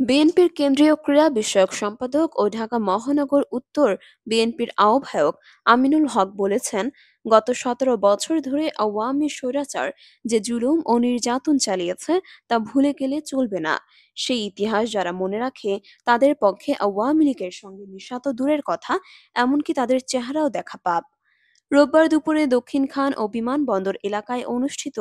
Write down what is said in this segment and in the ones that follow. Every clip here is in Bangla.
বিএনপির কেন্দ্রীয় ক্রীড়া বিষয়ক সম্পাদক ও ঢাকা মহানগর উত্তর বিএনপির আহ্বায়ক আমিনুল হক বলেছেন, গত ১৭ বছর ধরে আওয়ামী স্বৈরাচার যে জুলুম ও নির্যাতন চালিয়েছে তা ভুলে গেলে চলবে না। সেই ইতিহাস যারা মনে রাখে তাদের পক্ষে আওয়ামী লীগের সঙ্গে মেশা তো দূরের কথা, এমনকি তাদের চেহারাও দেখা পাপ। রোববার দুপুরে দক্ষিণ খান ও বিমানবন্দর এলাকায় অনুষ্ঠিত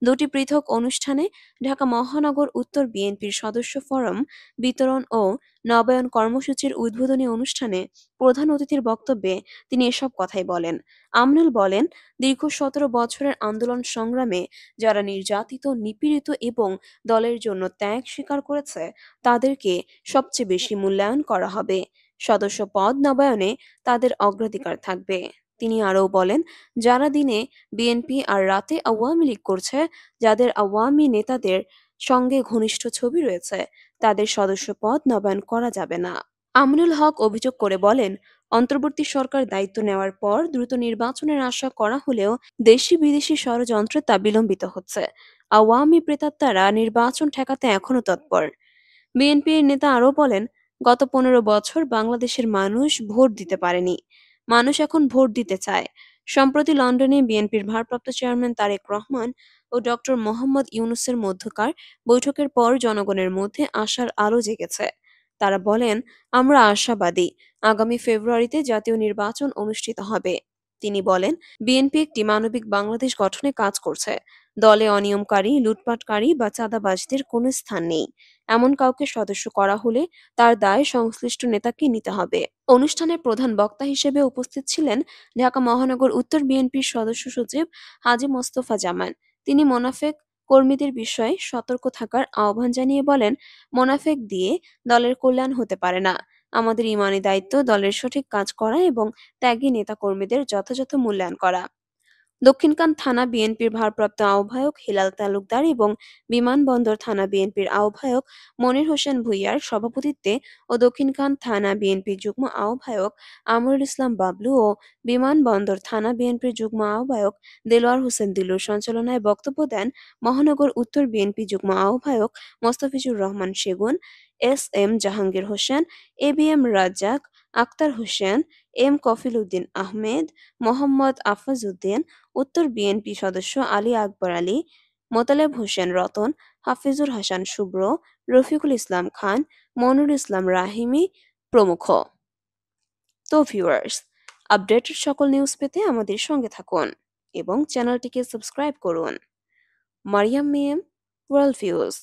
দুটি পৃথক অনুষ্ঠানে ঢাকা মহানগর উত্তর বিএনপির সদস্য ফোরাম বিতরণ ও নবায়ন কর্মসূচির উদ্বোধনী অনুষ্ঠানে প্রধান অতিথির বক্তব্যে তিনি এসব কথাই বলেন। আমনুল বলেন, দীর্ঘ ১৭ বছরের আন্দোলন সংগ্রামে যারা নির্যাতিত, নিপীড়িত এবং দলের জন্য ত্যাগ স্বীকার করেছে তাদেরকে সবচেয়ে বেশি মূল্যায়ন করা হবে। সদস্য পদ নবায়নে তাদের অগ্রাধিকার থাকবে। তিনি আরও বলেন, যারা দিনে বিএনপি আর রাতে আওয়ামী লীগ করছে, যাদের আওয়ামী নেতাদের সঙ্গে ঘনিষ্ঠ ছবি রয়েছে, তাদের সদস্য পদ নবায়ন করা যাবে না। আমিনুল হক অভিযোগ করে বলেন, অন্তর্বর্তী সরকার দায়িত্ব নেওয়ার পর দ্রুত নির্বাচনের আশা করা হলেও দেশি বিদেশি ষড়যন্ত্রে তা বিলম্বিত হচ্ছে। আওয়ামী প্রেতাত্মারা নির্বাচন ঠেকাতে এখনো তৎপর। বিএনপির নেতা আরও বলেন, গত ১৫ বছর বাংলাদেশের মানুষ ভোট দিতে পারেনি, মানুষ এখন ভোট দিতে চায়। সম্প্রতি লন্ডনে বিএনপির ভারপ্রাপ্ত চেয়ারম্যান তারেক রহমান ও ডক্টর মোহাম্মদ ইউনূসের মধ্যকার বৈঠকের পর জনগণের মধ্যে আশার আলো জেগেছে। তারা বলেন, আমরা আশাবাদী, আগামী ফেব্রুয়ারিতে জাতীয় নির্বাচন অনুষ্ঠিত হবে। তিনি বলেন, বিএনপি একটি মানবিক বাংলাদেশ গঠনে কাজ করছে। দলে অনিয়মকারী, লুটপাটকারী বা চাঁদাবাজদের কোনো স্থান নেই। এমন কাউকে সদস্য করা হলে তার দায় সংশ্লিষ্ট নেতাকে নিতে হবে। অনুষ্ঠানে প্রধান বক্তা হিসেবে উপস্থিত ছিলেন ঢাকা মহানগর উত্তর বিএনপির সদস্য সচিব হাজী মোস্তফা জামান। তিনি মোনাফেক কর্মীদের বিষয়ে সতর্ক থাকার আহ্বান জানিয়ে বলেন, মোনাফেক দিয়ে দলের কল্যাণ হতে পারে না। আমাদের ইমানি দায়িত্ব দলের সঠিক কাজ করা এবং ত্যাগী নেতা কর্মীদের যথাযথ মূল্যায়ন করা। দক্ষিণকান থানা বিএনপির ভারপ্রাপ্ত আহ্বায়ক হিলাল তালুকদার এবং বিমানবন্দর থানা বিএনপির আহ্বায়ক মনির হোসেন ভূঁইয়ার সভাপতিত্বে ও দক্ষিণকান থানা বিএনপির যুগ্ম আহ্বায়ক আমরুল ইসলাম বাবলু ও বিমানবন্দর থানা বিএনপির যুগ্ম আহ্বায়ক দেলোয়ার হোসেন দিলুর সঞ্চালনায় বক্তব্য দেন মহানগর উত্তর বিএনপি যুগ্ম আহ্বায়ক Mostafizur Rahman Segun, S M Jahangir Hossain, A B M Razzak, Akhtar Hossain, M Kafil Uddin Ahmed, Mohammad Afazuddin, উত্তর বিএনপি সদস্য আলী আকবর আলী, মোতালেব হোসেন রতন, হাফিজুর হাসান শুভ্র, রফিকুল ইসলাম খান, মনুর ইসলাম রাহিমি প্রমুখ। তো ভিউয়ার্স, আপডেটেড সকল নিউজ পেতে আমাদের সঙ্গে থাকুন এবং চ্যানেলটিকে সাবস্ক্রাইব করুন। মারিয়াম মিম, ওয়ার্ল্ড ভিউজ।